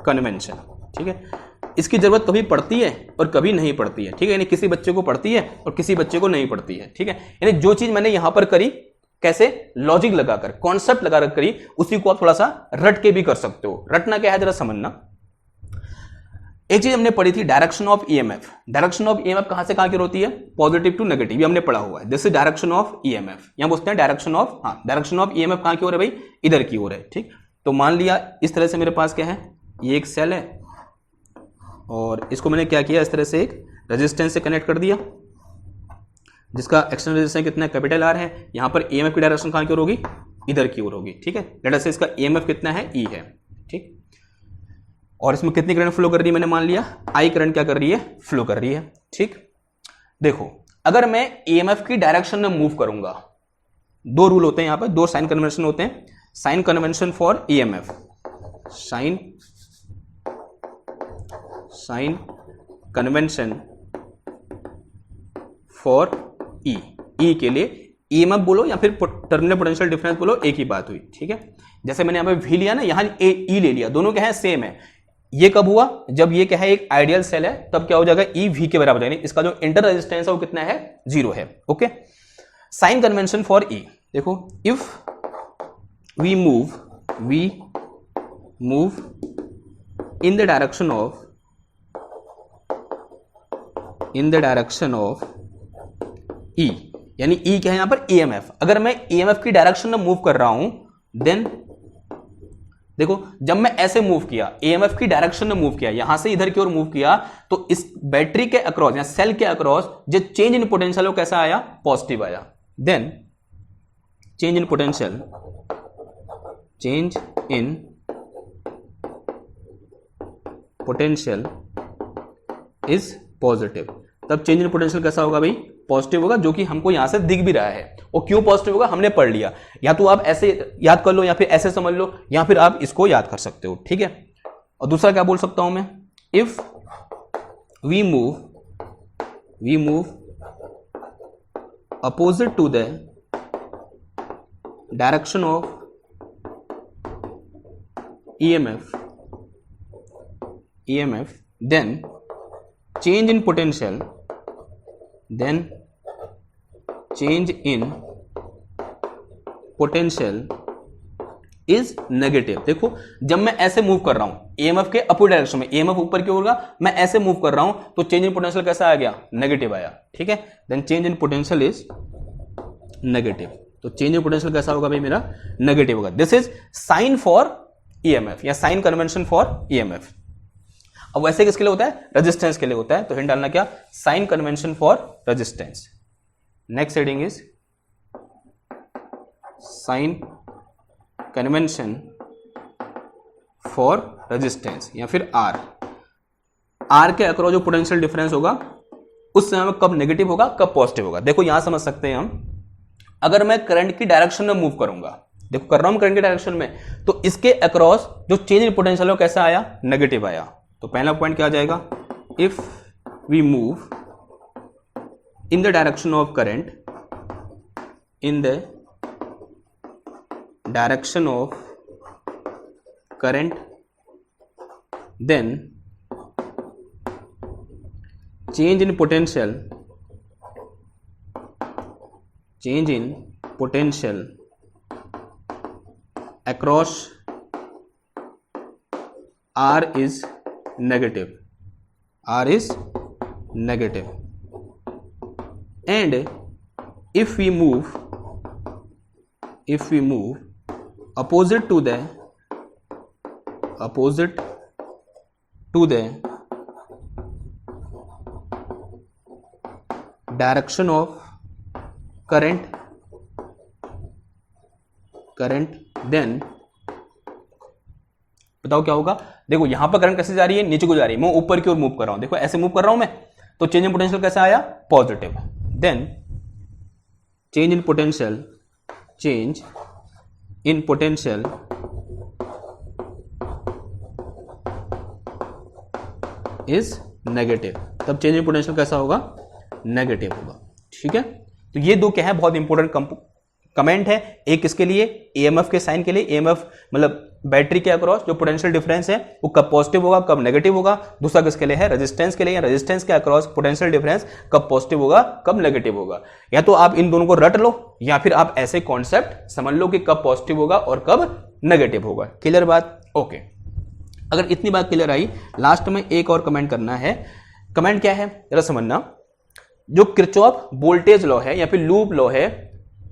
कन्वेंशन। ठीक है, इसकी जरूरत कभी पड़ती है और कभी नहीं पड़ती है। ठीक है, यानी किसी बच्चे को पड़ती है और किसी बच्चे को नहीं पड़ती है। ठीक है, यानी जो चीज मैंने यहां पर करी, कैसे, लॉजिक लगाकर, कॉन्सेप्ट लगाकर करी, उसी को आप थोड़ा सा रट के भी कर सकते हो। रटना क्या है जरा समझना। एक चीज हमने पढ़ी थी, direction of EMF. Direction of EMF कहां से कहां की होती है, पॉजिटिव टू नेगेटिव, ये हमने पढ़ा हुआ है। This is direction of EMF, यहां बोलते हैं direction of, direction of EMF कहां की ओर है भाई, इधर की ओर है। ठीक, तो मान लिया इस तरह से मेरे पास क्या है, ये एक सेल है, और इसको मैंने क्या किया, इस तरह से एक रेजिस्टेंस से कनेक्ट कर दिया, जिसका एक्सटर्नल रेजिस्टेंस कितना, कैपिटल R है। यहां पर ईएमएफ की डायरेक्शन कहां की ओर होगी, इधर की ओर होगी। ठीक है, लेट अस से इसका ईएमएफ कितना है, E है। ठीक। और इसमें कितनी करंट फ्लो कर रही है मैंने मान लिया, आई करंट क्या कर रही है, फ्लो कर रही है। ठीक, देखो अगर मैं ईएमएफ की डायरेक्शन में मूव करूंगा, दो रूल होते हैं यहां पर, दो साइन कन्वेंशन होते हैं, sign convention for EMF, sign convention for E के लिए ईएमएफ बोलो या फिर टर्मिनल पोटेंशियल डिफरेंस बोलो, एक ही बात हुई। ठीक है, जैसे मैंने यहां पे वी लिया ना, यहां ई ले लिया, दोनों क्या है, सेम है। ये कब हुआ, जब ये क्या है एक आइडियल सेल है, तब क्या हो जाएगा, ई वी के बराबर, यानी इसका जो इंटर रेजिस्टेंस है वो कितना है, 0 है। Okay, sign convention for E, देखो if we move in the direction of E, यानी ई क्या है यहां पर, ईएमएफ। अगर मैं ईएमएफ की डायरेक्शन में मूव कर रहा हूं, देन देखो जब मैं ऐसे मूव किया, ईएमएफ की डायरेक्शन में मूव किया, यहां से इधर की ओर मूव किया, तो इस बैटरी के अक्रॉस या सेल के अक्रॉस जो चेंज इन पोटेंशियल वो कैसा आया, पॉजिटिव आया। Then change in potential is positive. तब चेंज इन पोटेंशियल कैसा होगा भाई, पॉजिटिव होगा, जो कि हमको यहां से दिख भी रहा है। और क्यों पॉजिटिव होगा हमने पढ़ लिया, या तो आप ऐसे याद कर लो या फिर ऐसे समझ लो, या फिर आप इसको याद कर सकते हो। ठीक है, और दूसरा क्या बोल सकता हूं मैं, if we move opposite to the direction of EMF, then change in potential is negative। देखो जब मैं ऐसे मूव कर रहा हूं ईएमएफ के अपोजिट डायरेक्शन में, ईएमएफ ऊपर की ओर होगा, मैं ऐसे मूव कर रहा हूं तो चेंज इन पोटेंशियल कैसा आ गया, नेगेटिव आया। ठीक है, then change in potential is negative. तो चेंज इन पोटेंशियल कैसा होगा भाई मेरा, नेगेटिव होगा। This is sign for EMF या साइन कन्वेंशन फॉर ईएमएफ। अब वैसे किसके लिए होता है, रेजिस्टेंस के लिए होता है, तो हिंट डालना क्या, sign convention for resistance. Next heading is sign convention for resistance या फिर आर के अक्रॉस जो पोटेंशियल डिफरेंस होगा उस समय में कब नेगेटिव होगा, कब पॉजिटिव होगा। देखो यहां समझ सकते हैं हम, अगर मैं करंट की डायरेक्शन में मूव करूंगा, देखो कर रहा हूं करंट की डायरेक्शन में, तो इसके अक्रॉस जो चेंज इन पोटेंशियल है कैसा आया, नेगेटिव आया। तो पहला पॉइंट क्या आ जाएगा, if we move in the direction of current, in the direction of current, then change in potential across R is negative, and if we move opposite to the direction of current, then बताओ क्या होगा। देखो यहां पर current कैसे जा रही है, नीचे को जा रही है, मैं ऊपर की ओर मूव कर रहा हूं, देखो ऐसे मूव कर रहा हूं मैं, तो चेंज इन पोटेंशियल कैसा आया, positive. Then change in potential is negative. तब चेंज इन पोटेंशियल कैसा होगा, नेगेटिव होगा। ठीक है, तो ये दो क्या है, बहुत इंपॉर्टेंट कमेंट है। एक किसके लिए, ईएमएफ के साइन के लिए, ईएमएफ मतलब बैटरी के अक्रॉस जो पोटेंशियल डिफरेंस है वो कब पॉजिटिव होगा, कब नेगेटिव होगा। दूसरा किसके लिए है, रेजिस्टेंस के लिए, या रेजिस्टेंस के अक्रॉस पोटेंशियल डिफरेंस कब पॉजिटिव होगा, कब नेगेटिव होगा। या तो आप इन दोनों को रट लो, या फिर आप ऐसे कॉन्सेप्ट समझ लो कि कब पॉजिटिव होगा और कब नेगेटिव होगा। क्लियर बात, ओके। अगर इतनी बात क्लियर आई, लास्ट में एक और कमेंट करना है। कमेंट क्या है जरा समझना, जो किरचॉफ वोल्टेज लॉ है या फिर लूप लॉ है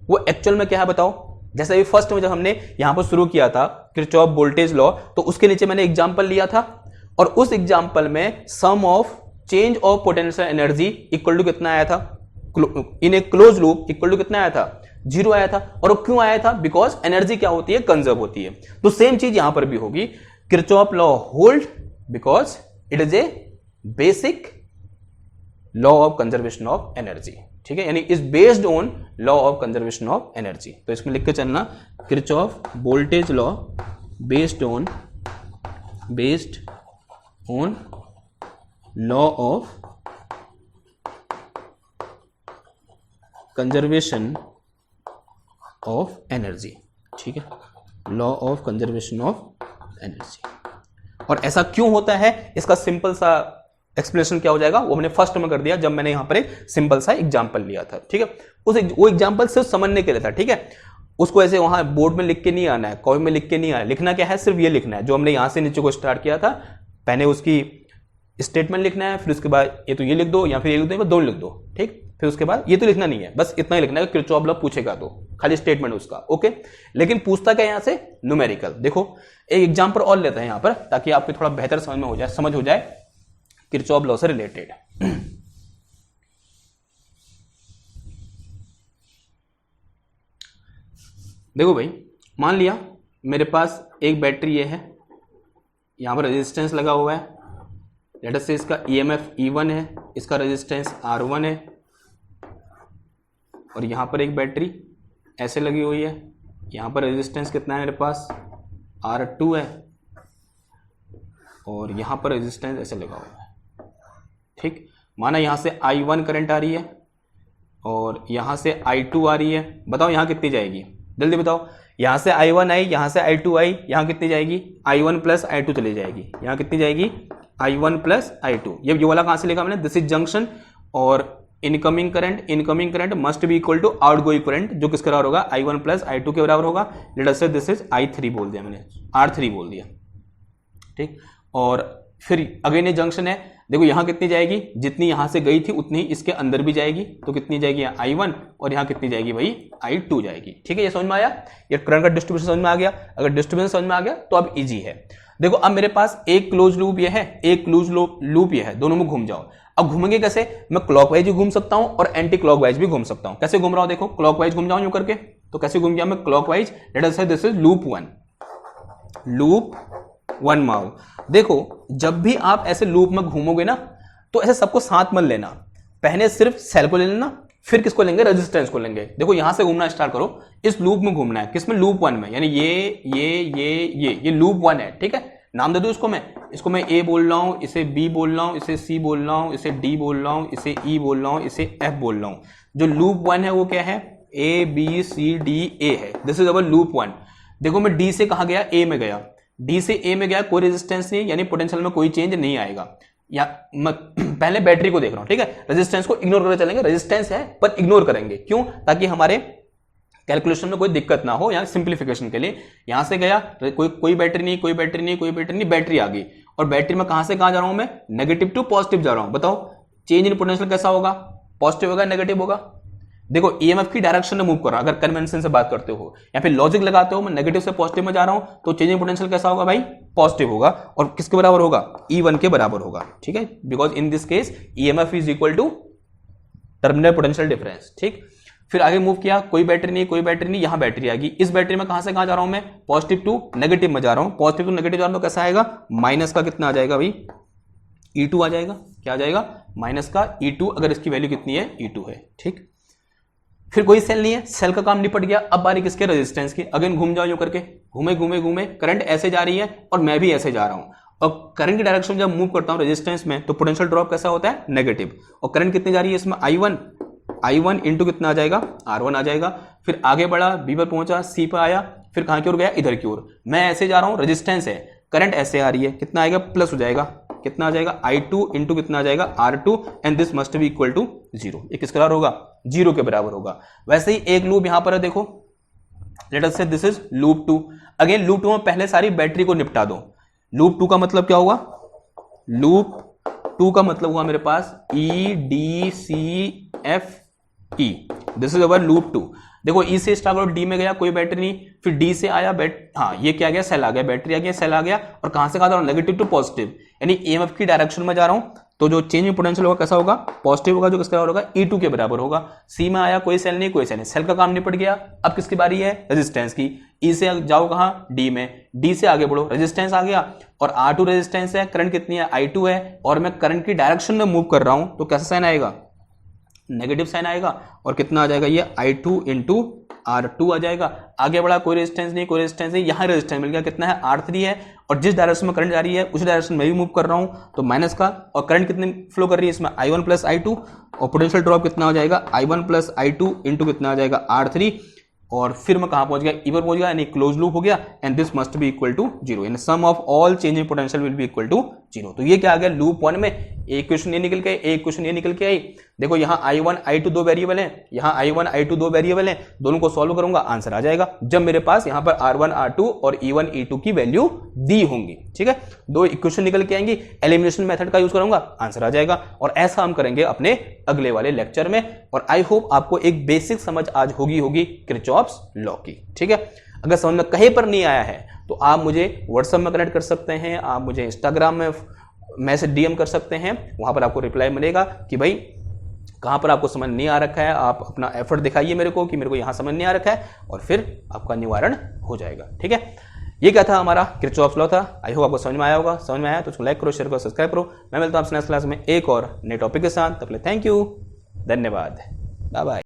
वो एक्चुअल में क्या है बताओ। जैसे अभी फर्स्ट में जब हमने यहां पर शुरू किया था किरचॉफ वोल्टेज लॉ, तो उसके नीचे मैंने एग्जांपल लिया था, और उस एग्जांपल में sum of change of potential energy equal to कितना आया था, in a close loop equal to कितना आया था, 0 आया था। और वो क्यों आया था, बिकॉज एनर्जी क्या होती है, कंजर्व होती है। तो सेम चीज यहां पर भी होगी। Kirchhoff law hold because it is a basic law of conservation of energy, ठीक है, यानी is based on law of conservation of energy. तो इसमें लिख के चलना Kirchhoff voltage law based on law of conservation of energy, ठीक है, law of conservation of energy. और ऐसा क्यों होता है, इसका सिंपल सा एक्सप्लेनेशन क्या हो जाएगा, वो मैंने फर्स्ट में कर दिया जब मैंने यहां पर एक सिंपल सा एग्जांपल लिया था, ठीक है। वो एग्जांपल सिर्फ समझने के लिए था, ठीक है, उसको ऐसे वहां बोर्ड में लिख के नहीं आना है, कॉपी में लिख के नहीं आना है। लिखना क्या है, सिर्फ ये लिखना है जो हमने यहां से नीचे को स्टार्ट किया था। पहले उसकी स्टेटमेंट लिखना है, फिर उसके बाद ये तो ये लिख दो या फिर ये लिख दो, दोनों लिख दो, ठीक। फिर उसके बाद ये तो लिखना नहीं है, बस इतना ही लिखना है, किरचॉफ लॉ पूछेगा तो खाली स्टेटमेंट उसका, ओके। लेकिन पूछता क्या यहां से, न्यूमेरिकल। देखो एक एग्जांपल और लेते हैं यहां पर, ताकि आपको थोड़ा बेहतर समझ हो जाए किरचॉफ लॉ से रिलेटेड। देखो भाई, मान लिया मेरे पास एक बैटरी ये है, यहां पर रेजिस्टेंस लगा हुआ है, लेट अस से इसका ईएमएफ E1 है, इसका रेजिस्टेंस R1 है, और यहां पर एक बैटरी ऐसे लगी हुई है, यहां पर रेजिस्टेंस कितना है मेरे पास R2 है, और यहां पर रेजिस्टेंस ऐसे लगा हुआ है, ठीक। माना यहां से I1 करंट आ रही है और यहां से I2 आ रही है, बताओ यहां कितनी जाएगी, जल्दी बताओ। यहां से I1 आई, यहां से I2 आई, यहां कितनी जाएगी, I1 प्लस I2 चली जाएगी, यहां कितनी जाएगी, I1 प्लस I2। ये वाला कहां से लिखा मैंने, दिस इज जंक्शन, और incoming current must be equal to outgoing current, जो किसके बराबर होगा, I1 प्लस I2 के बराबर होगा। लेट अस से दिस इज I3 बोल दिया मैंने, R3 बोल दिया, ठीक। और फिर अगेन ये जंक्शन है, देखो यहां कितनी जाएगी, जितनी यहां से गई थी उतनी इसके अंदर भी जाएगी, तो कितनी जाएगी I1, और यहां कितनी जाएगी भाई I2 जाएगी, ठीक है। ये समझ में आया, ये करंट का डिस्ट्रीब्यूशन समझ में आ गया। अगर डिस्ट्रीब्यूशन समझ में आ गया तो अब इजी है। देखो अब मेरे पास एक क्लोज लूप ये है, एक क्लोज लूप ये है, दोनों में घूम जाओ। अब घूमेंगे कैसे, मैं क्लॉकवाइज भी घूम सकता हूं और एंटी क्लॉकवाइज भी घूम सकता हूं। कैसे घूम रहा हूं, देखो क्लॉकवाइज घूम जाऊं यूं करके, तो कैसे घूम गया मैं क्लॉकवाइज, लेट अस से दिस इज लूप 1 माओ। देखो जब भी आप ऐसे लूप में घूमोगे ना, तो ऐसे सबको साथ मत लेना, पहले सिर्फ सेल को ले लेना, फिर किसको लेंगे, रेजिस्टेंस को लेंगे। देखो यहां से घूमना स्टार्ट करो, इस लूप में घूमना है, किसमें, लूप 1 में, यानी ये लूप 1 है, ठीक है। नाम दे दूं इसको मैं ए बोल रहा हूं, इसे बी बोल रहा हूं, इसे सी बोल रहा हूं, इसे डी बोल रहा हूं, इसे ई बोल रहा हूं, इसे एफ बोल रहा हूं। जो लूप 1 है वो क्या है, A B C D A है, दिस इज अवर लूप 1। देखो मैं डी से कहां गया, ए में गया, डी से ए में गया, कोई रेजिस्टेंस नहीं, यानी पोटेंशियल में कोई चेंज नहीं आएगा। या पहले बैटरी को देख रहा हूं, ठीक है, रेजिस्टेंस को इग्नोर करके चलेंगे, रेजिस्टेंस है पर इग्नोर करेंगे, क्यों, ताकि हमारे कैलकुलेशन में कोई दिक्कत ना हो, यहाँ सिंप्लीफिकेशन के लिए। यहां से गया, कोई बैटरी नहीं, बैटरी आ गई, और बैटरी में कहां से कहां जा रहा हूं मैं, नेगेटिव टू पॉजिटिव जा रहा हूं। बताओ चेंज इन पोटेंशियल कैसा होगा, पॉजिटिव होगा नेगेटिव होगा। देखो ईएमएफ की डायरेक्शन में मूव कर रहा हूं, अगर कन्वेंशन से बात करते हो या फिर लॉजिक लगाते हो, मैं नेगेटिव से पॉजिटिव में जा रहा हूं, तो चेंज इन पोटेंशियल कैसा होगा भाई, पॉजिटिव होगा, और किसके बराबर होगा, E1 के बराबर होगा, ठीक है, because in this case EMF is equal to terminal potential difference, ठीक। फिर आगे मूव किया, कोई बैटरी नहीं, यहां बैटरी आ गई। इस बैटरी में कहां से कहां जा रहा हूं मैं, पॉजिटिव टू नेगेटिव में जा रहा हूं, पॉजिटिव टू नेगेटिव जा रहा हूं, तो कैसा आएगा, माइनस का कितना आ जाएगा भाई, E2 आ जाएगा, क्या आ जाएगा, माइनस का E2, अगर इसकी वैल्यू कितनी है, E2 है, ठीक। फिर कोई सेल नहीं है, सेल का काम निपट गया। अब बारी किसके, रेजिस्टेंस की। अगेन घूम जाओ यूं करके, घूमे, करंट ऐसे जा रही है और मैं भी ऐसे जा रहा हूं, और करंट की डायरेक्शन जब मूव करता हूं रेजिस्टेंस में, तो पोटेंशियल ड्रॉप कैसा होता है, नेगेटिव। और करंट कितनी जा रही है इसमें, I1 इंटू कितना आ जाएगा, R1 आ जाएगा। फिर आगे बढ़ा, B पर पहुंचा, C पर आया, फिर कहां की ओर गया, इधर की ओर। मैं ऐसे जा रहा हूं, रेजिस्टेंस है, करंट ऐसे आ रही है, कितना आएगा, प्लस हो जाएगा, कितना आ जाएगा, I2 इंटू कितना आ जाएगा, R2, and this must be equal to 0। ये किसके बराबर होगा, 0 के बराबर होगा। वैसे ही एक लूप यहां पर है, देखो लेट अस से this is loop 2। Again loop 2 में पहले सारी बैटरी को निपटा दो। लूप 2 का मतलब क्या हुआ, लूप 2 का मतलब हुआ मेरे पास EDCFE, this is our loop 2। देखो ई से स्टार्ट करो, डी में गया, कोई बैटरी नहीं, फिर डी से आया, ये क्या आ गया, सेल आ गया, बैटरी आ गया, सेल आ गया, और कहां से कहां जा रहा हूं, नेगेटिव टू पॉजिटिव, यानी ईएमएफ की डायरेक्शन में जा रहा हूं। तो जो चेंज इन पोटेंशियल होगा कैसा होगा, पॉजिटिव होगा, जो किसके बराबर होगा, E2 के बराबर होगा। सी में आया कोई सेल नहीं, कोई सेल नहीं, सेल का काम निपट गया। अब किसकी बारी है, रेजिस्टेंस की। ई से जाओ कहाँ, डी में, डी से आगे बढ़ो, रेजिस्टेंस आ गया और R2 रेजिस्टेंस है, करंट कितनी है, I2 है, और मैं करंट की डायरेक्शन में मूव कर रहा हूं तो कैसा साइन आएगा, नेगेटिव साइन आएगा। और कितना आ जाएगा ये, I2 इंटू R2 आ जाएगा। आगे बढ़ा, कोई रेजिस्टेंस नहीं, कोई रेजिस्टेंस नहीं, यहां रेजिस्टेंस मिल गया, कितना है, R3 है, और जिस डायरेक्शन में करंट जा रही है उस डायरेक्शन में भी मूव कर रहा हूं तो माइनस का, और करंट कितनी फ्लो कर रही है इसमें, I1 प्लस I2, और पोटेंशियल ड्रॉप कितना हो जाएगा, I1 प्लस I2 इंटू कितना आ जाएगा, R3, और फिर मैं कहां पहुंच गया, ई पर पहुंच गया, यानी क्लोज लूप हो गया, and this must be equal to 0, यानी sum of all change in potential will be equal to 0। तो ये क्या आ गया, लूप 1 में एक क्वेश्चन ये निकल के आई, एक क्वेश्चन ये निकल के आई। देखो यहाँ I1 I2 दो वेरिएबल हैं, यहाँ I1 I2 दो वेरिएबल हैं, दोनों को सॉल्व करूंगा आंसर आ जाएगा जब मेरे पास यहाँ पर R1 R2 और E1 E2 की वैल्यू दी होंगी। ठीक है, दो इक्वेशन निकल के आएंगी, एलिमिनेशन मेथड का यूज करूंगा, आंसर आ जाएगा। और ऐसा हम करेंगे अपने अगले वाले लेक्चर में। और आई होप आपको एक बेसिक समझ आज होगी किरचॉफ्स लॉ की। ठीक है, अगर समझ में कहीं पर नहीं आया है तो आप मुझे व्हाट्सएप में कनेक्ट कर सकते हैं, आप मुझे इंस्टाग्राम में मैसेज DM कर सकते हैं, वहां पर आपको रिप्लाई मिलेगा कि भाई कहां पर आपको समझ नहीं आ रखा है, आप अपना एफर्ट दिखाइए मेरे को कि मेरे को यहां समझ नहीं आ रखा है, और फिर आपका निवारण हो जाएगा। ठीक है, ये क्या था, हमारा किरचॉफ्स लॉ था। आई होप आपको समझ में आया होगा, समझ में आया तो उसको लाइक करो, शेयर करो, सब्सक्राइब करो। मैं मिलता हूं आपसे नेक्स्ट क्लास में एक और नए टॉपिक के साथ। तब तक थैंक यू, धन्यवाद, बाय बाय।